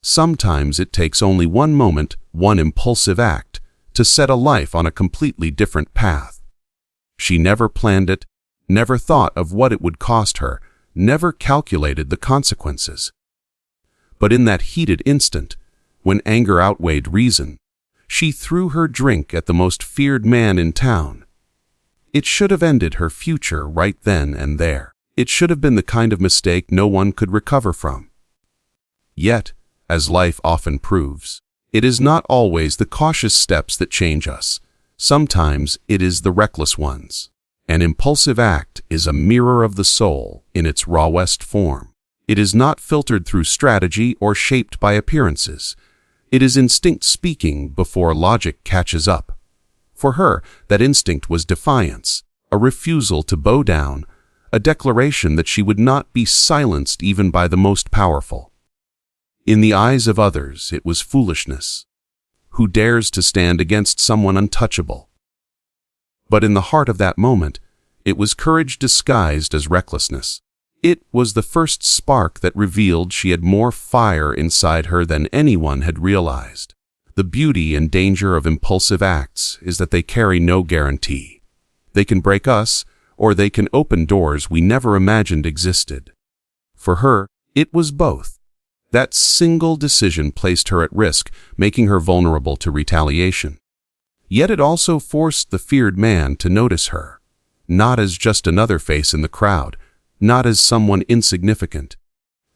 Sometimes it takes only one moment, one impulsive act, to set a life on a completely different path. She never planned it, never thought of what it would cost her, never calculated the consequences. But in that heated instant, when anger outweighed reason, she threw her drink at the most feared man in town. It should have ended her future right then and there. It should have been the kind of mistake no one could recover from. Yet, as life often proves, it is not always the cautious steps that change us. Sometimes it is the reckless ones. An impulsive act is a mirror of the soul in its rawest form. It is not filtered through strategy or shaped by appearances. It is instinct speaking before logic catches up. For her, that instinct was defiance, a refusal to bow down, a declaration that she would not be silenced even by the most powerful. In the eyes of others, it was foolishness. Who dares to stand against someone untouchable? But in the heart of that moment, it was courage disguised as recklessness. It was the first spark that revealed she had more fire inside her than anyone had realized. The beauty and danger of impulsive acts is that they carry no guarantee. They can break us, or they can open doors we never imagined existed. For her, it was both. That single decision placed her at risk, making her vulnerable to retaliation. Yet it also forced the feared man to notice her, not as just another face in the crowd, not as someone insignificant,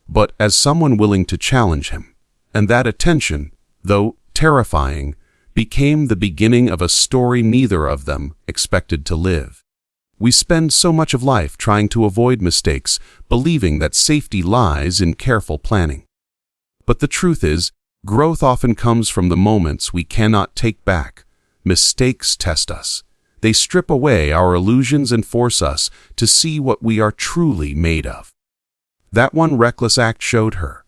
but as someone willing to challenge him. And that attention, though terrifying, became the beginning of a story neither of them expected to live. We spend so much of life trying to avoid mistakes, believing that safety lies in careful planning. But the truth is, growth often comes from the moments we cannot take back. Mistakes test us. They strip away our illusions and force us to see what we are truly made of. That one reckless act showed her,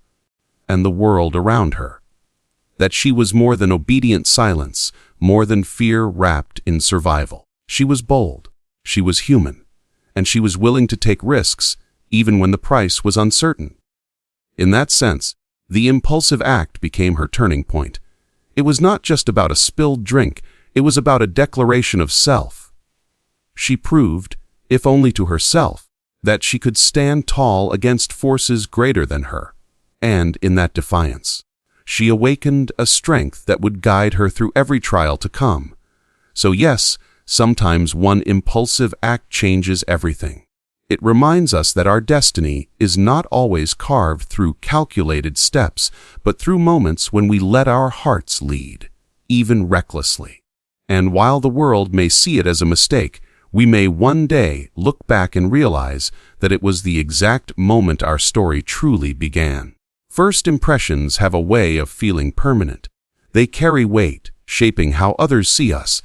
and the world around her, that she was more than obedient silence, more than fear wrapped in survival. She was bold, she was human, and she was willing to take risks even when the price was uncertain. In that sense, the impulsive act became her turning point. It was not just about a spilled drink, it was about a declaration of self. She proved, if only to herself, that she could stand tall against forces greater than her, and in that defiance, she awakened a strength that would guide her through every trial to come. So yes, sometimes one impulsive act changes everything. It reminds us that our destiny is not always carved through calculated steps, but through moments when we let our hearts lead, even recklessly. And while the world may see it as a mistake, we may one day look back and realize that it was the exact moment our story truly began. First impressions have a way of feeling permanent. They carry weight, shaping how others see us,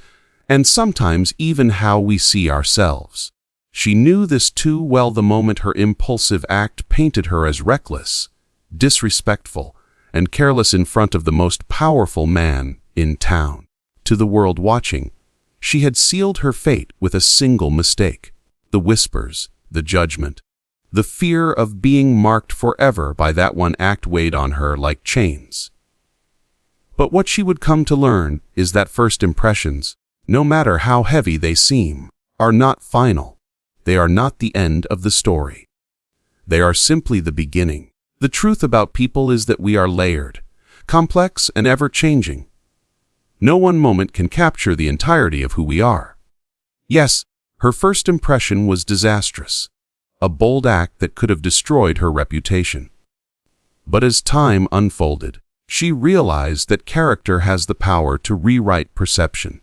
and sometimes even how we see ourselves. She knew this too well the moment her impulsive act painted her as reckless, disrespectful, and careless in front of the most powerful man in town. To the world watching, she had sealed her fate with a single mistake. The whispers, the judgment, the fear of being marked forever by that one act weighed on her like chains. But what she would come to learn is that first impressions, no matter how heavy they seem, are not final. They are not the end of the story. They are simply the beginning. The truth about people is that we are layered, complex, and ever-changing. No one moment can capture the entirety of who we are. Yes, her first impression was disastrous, a bold act that could have destroyed her reputation. But as time unfolded, she realized that character has the power to rewrite perception.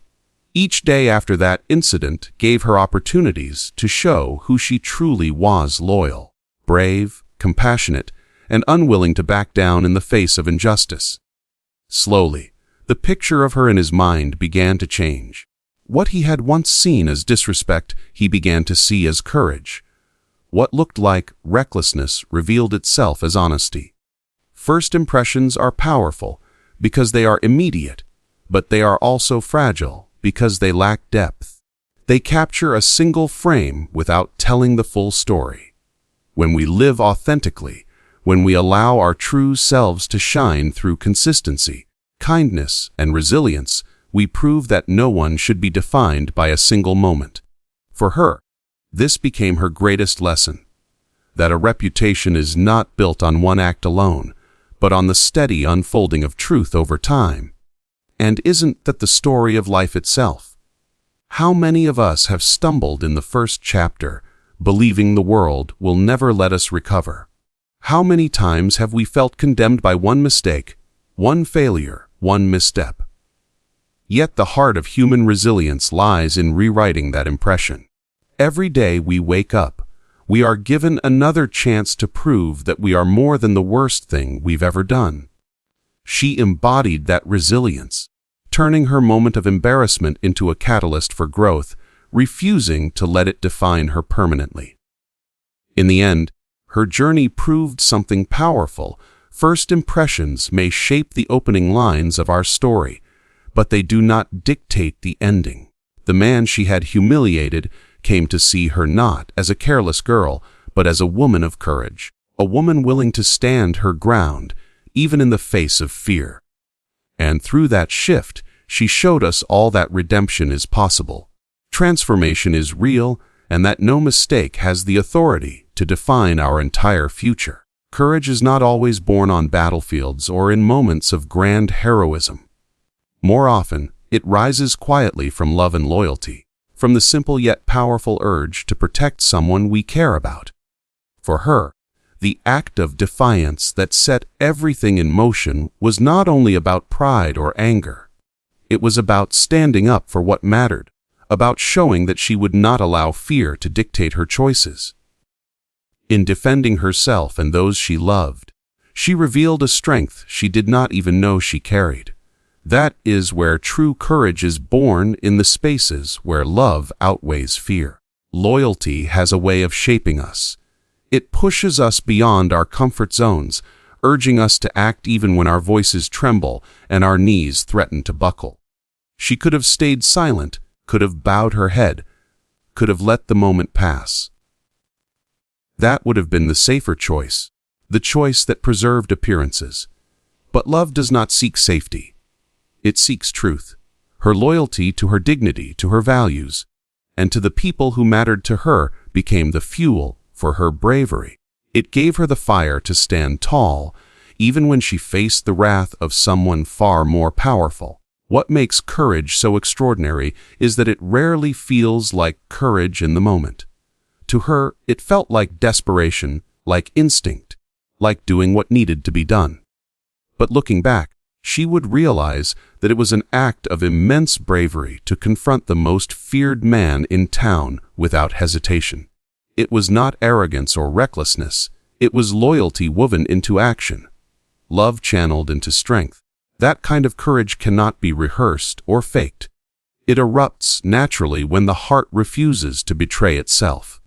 Each day after that incident gave her opportunities to show who she truly was: loyal, brave, compassionate, and unwilling to back down in the face of injustice. Slowly, the picture of her in his mind began to change. What he had once seen as disrespect, he began to see as courage. What looked like recklessness revealed itself as honesty. First impressions are powerful because they are immediate, but they are also fragile because they lack depth. They capture a single frame without telling the full story. When we live authentically, when we allow our true selves to shine through consistency, kindness, and resilience, we prove that no one should be defined by a single moment. For her, this became her greatest lesson, that a reputation is not built on one act alone, but on the steady unfolding of truth over time. And isn't that the story of life itself? How many of us have stumbled in the first chapter, believing the world will never let us recover? How many times have we felt condemned by one mistake, one failure, one misstep? Yet the heart of human resilience lies in rewriting that impression. Every day we wake up, we are given another chance to prove that we are more than the worst thing we've ever done. She embodied that resilience, turning her moment of embarrassment into a catalyst for growth, refusing to let it define her permanently. In the end, her journey proved something powerful. First impressions may shape the opening lines of our story, but they do not dictate the ending. The man she had humiliated came to see her not as a careless girl, but as a woman of courage, a woman willing to stand her ground, even in the face of fear. And through that shift, she showed us all that redemption is possible. Transformation is real, and that no mistake has the authority to define our entire future. Courage is not always born on battlefields or in moments of grand heroism. More often, it rises quietly from love and loyalty, from the simple yet powerful urge to protect someone we care about. For her, the act of defiance that set everything in motion was not only about pride or anger. It was about standing up for what mattered, about showing that she would not allow fear to dictate her choices. In defending herself and those she loved, she revealed a strength she did not even know she carried. That is where true courage is born, in the spaces where love outweighs fear. Loyalty has a way of shaping us. It pushes us beyond our comfort zones, urging us to act even when our voices tremble and our knees threaten to buckle. She could have stayed silent, could have bowed her head, could have let the moment pass. That would have been the safer choice, the choice that preserved appearances. But love does not seek safety. It seeks truth, her loyalty to her dignity, to her values, and to the people who mattered to her became the fuel for her bravery. It gave her the fire to stand tall, even when she faced the wrath of someone far more powerful. What makes courage so extraordinary is that it rarely feels like courage in the moment. To her, it felt like desperation, like instinct, like doing what needed to be done. But looking back, she would realize that it was an act of immense bravery to confront the most feared man in town without hesitation. It was not arrogance or recklessness, it was loyalty woven into action, love channeled into strength. That kind of courage cannot be rehearsed or faked. It erupts naturally when the heart refuses to betray itself.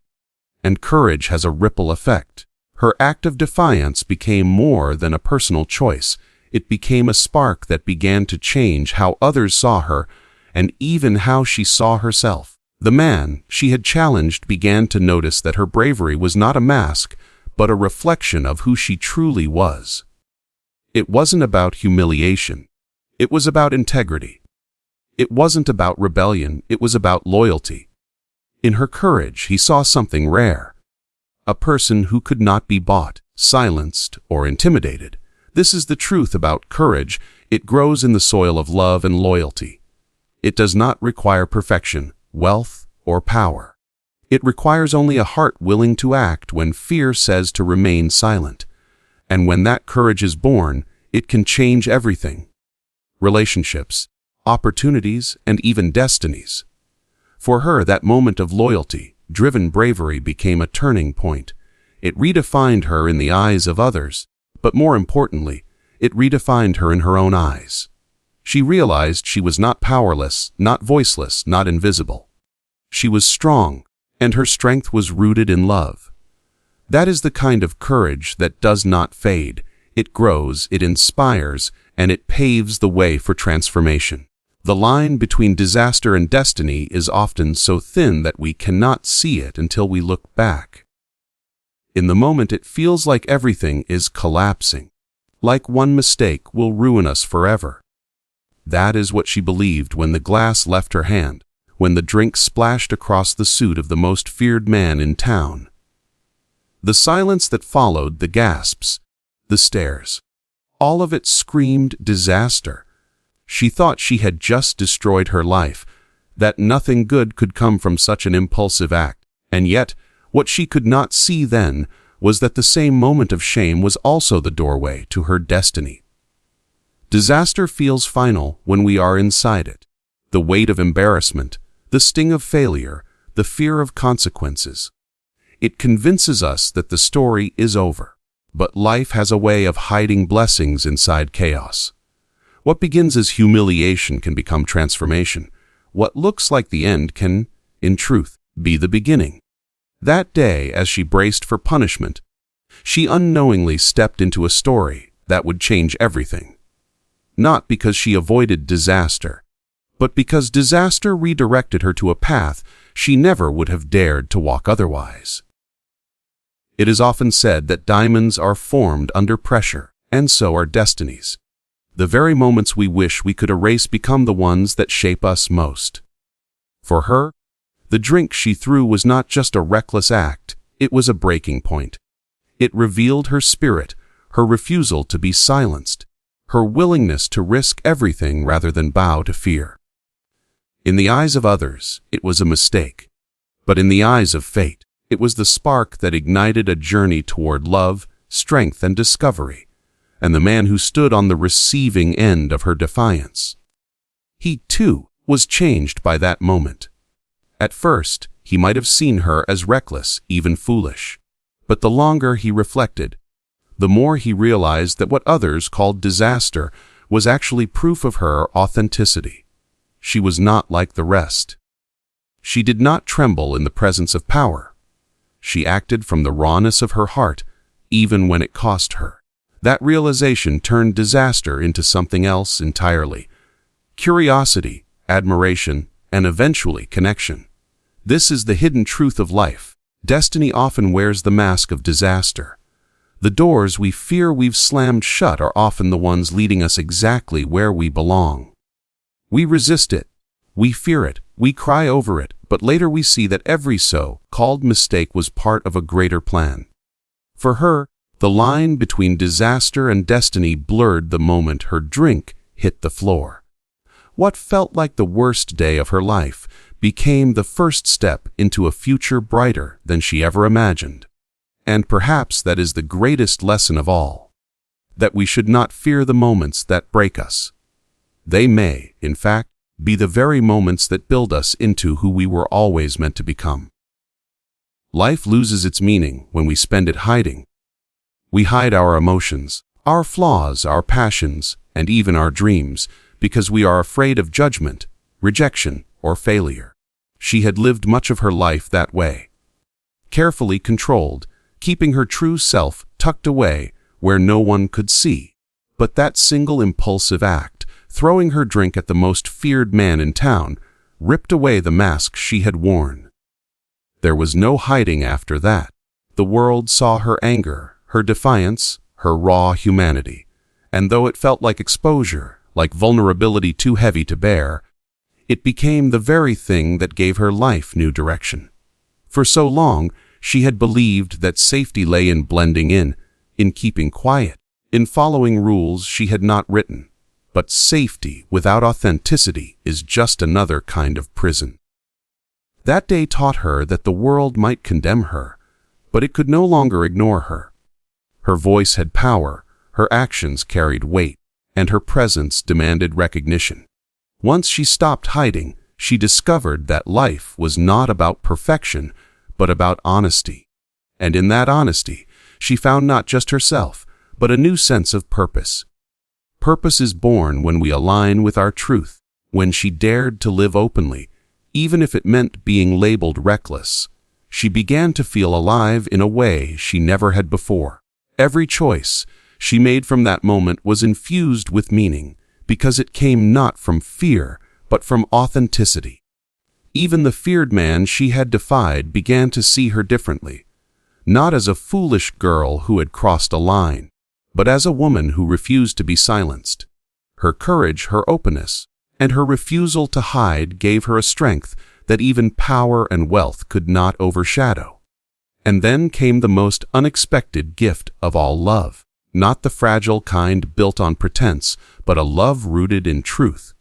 And courage has a ripple effect. Her act of defiance became more than a personal choice. It became a spark that began to change how others saw her and even how she saw herself. The man she had challenged began to notice that her bravery was not a mask, but a reflection of who she truly was. It wasn't about humiliation. It was about integrity. It wasn't about rebellion. It was about loyalty. In her courage, he saw something rare. A person who could not be bought, silenced, or intimidated. This is the truth about courage. It grows in the soil of love and loyalty. It does not require perfection, wealth, or power. It requires only a heart willing to act when fear says to remain silent. And when that courage is born, it can change everything. Relationships, opportunities, and even destinies. For her, that moment of loyalty, driven bravery became a turning point. It redefined her in the eyes of others, but more importantly, it redefined her in her own eyes. She realized she was not powerless, not voiceless, not invisible. She was strong, and her strength was rooted in love. That is the kind of courage that does not fade. It grows, it inspires, and it paves the way for transformation. The line between disaster and destiny is often so thin that we cannot see it until we look back. In the moment it feels like everything is collapsing, like one mistake will ruin us forever. That is what she believed when the glass left her hand, when the drink splashed across the suit of the most feared man in town. The silence that followed, the gasps, the stares, all of it screamed disaster. She thought she had just destroyed her life, that nothing good could come from such an impulsive act, and yet, what she could not see then was that the same moment of shame was also the doorway to her destiny. Disaster feels final when we are inside it. The weight of embarrassment, the sting of failure, the fear of consequences. It convinces us that the story is over, but life has a way of hiding blessings inside chaos. What begins as humiliation can become transformation. What looks like the end can, in truth, be the beginning. That day, as she braced for punishment, she unknowingly stepped into a story that would change everything. Not because she avoided disaster, but because disaster redirected her to a path she never would have dared to walk otherwise. It is often said that diamonds are formed under pressure, and so are destinies. The very moments we wish we could erase become the ones that shape us most. For her, the drink she threw was not just a reckless act, it was a breaking point. It revealed her spirit, her refusal to be silenced, her willingness to risk everything rather than bow to fear. In the eyes of others, it was a mistake. But in the eyes of fate, it was the spark that ignited a journey toward love, strength, and discovery, and the man who stood on the receiving end of her defiance. He, too, was changed by that moment. At first, he might have seen her as reckless, even foolish. But the longer he reflected, the more he realized that what others called disaster was actually proof of her authenticity. She was not like the rest. She did not tremble in the presence of power. She acted from the rawness of her heart, even when it cost her. That realization turned disaster into something else entirely. Curiosity, admiration, and eventually connection. This is the hidden truth of life. Destiny often wears the mask of disaster. The doors we fear we've slammed shut are often the ones leading us exactly where we belong. We resist it, we fear it, we cry over it, but later we see that every so-called mistake was part of a greater plan. For her, the line between disaster and destiny blurred the moment her drink hit the floor. What felt like the worst day of her life became the first step into a future brighter than she ever imagined. And perhaps that is the greatest lesson of all, that we should not fear the moments that break us. They may, in fact, be the very moments that build us into who we were always meant to become. Life loses its meaning when we spend it hiding. We hide our emotions, our flaws, our passions, and even our dreams because we are afraid of judgment, rejection, or failure. She had lived much of her life that way. Carefully controlled, keeping her true self tucked away where no one could see. But that single impulsive act, throwing her drink at the most feared man in town, ripped away the mask she had worn. There was no hiding after that. The world saw her anger, her defiance, her raw humanity. And though it felt like exposure, like vulnerability too heavy to bear, it became the very thing that gave her life new direction. For so long, she had believed that safety lay in blending in keeping quiet, in following rules she had not written. But safety without authenticity is just another kind of prison. That day taught her that the world might condemn her, but it could no longer ignore her. Her voice had power, her actions carried weight, and her presence demanded recognition. Once she stopped hiding, she discovered that life was not about perfection, but about honesty. And in that honesty, she found not just herself, but a new sense of purpose. Purpose is born when we align with our truth, when she dared to live openly, even if it meant being labeled reckless. She began to feel alive in a way she never had before. Every choice she made from that moment was infused with meaning, because it came not from fear, but from authenticity. Even the feared man she had defied began to see her differently. not as a foolish girl who had crossed a line, but as a woman who refused to be silenced. Her courage, her openness, and her refusal to hide gave her a strength that even power and wealth could not overshadow. And then came the most unexpected gift of all, love. Not the fragile kind built on pretense, but a love rooted in truth.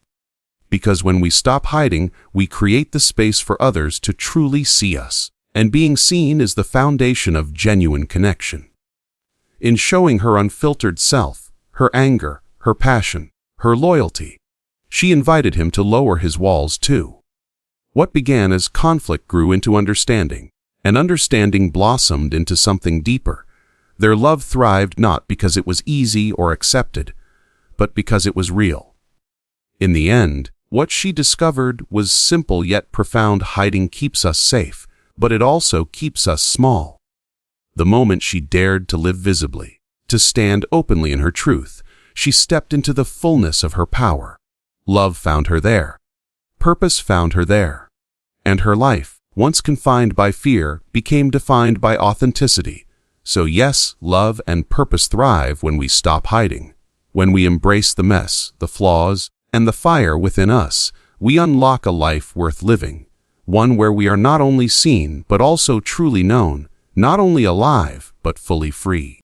Because when we stop hiding, we create the space for others to truly see us. And being seen is the foundation of genuine connection. In showing her unfiltered self, her anger, her passion, her loyalty, she invited him to lower his walls too. What began as conflict grew into understanding, and understanding blossomed into something deeper. Their love thrived not because it was easy or accepted, but because it was real. In the end, what she discovered was simple yet profound. Hiding keeps us safe, but it also keeps us small. The moment she dared to live visibly, to stand openly in her truth, she stepped into the fullness of her power. Love found her there. Purpose found her there. And her life, once confined by fear, became defined by authenticity. So yes, love and purpose thrive when we stop hiding. When we embrace the mess, the flaws, and the fire within us, we unlock a life worth living. One where we are not only seen, but also truly known, not only alive, but fully free.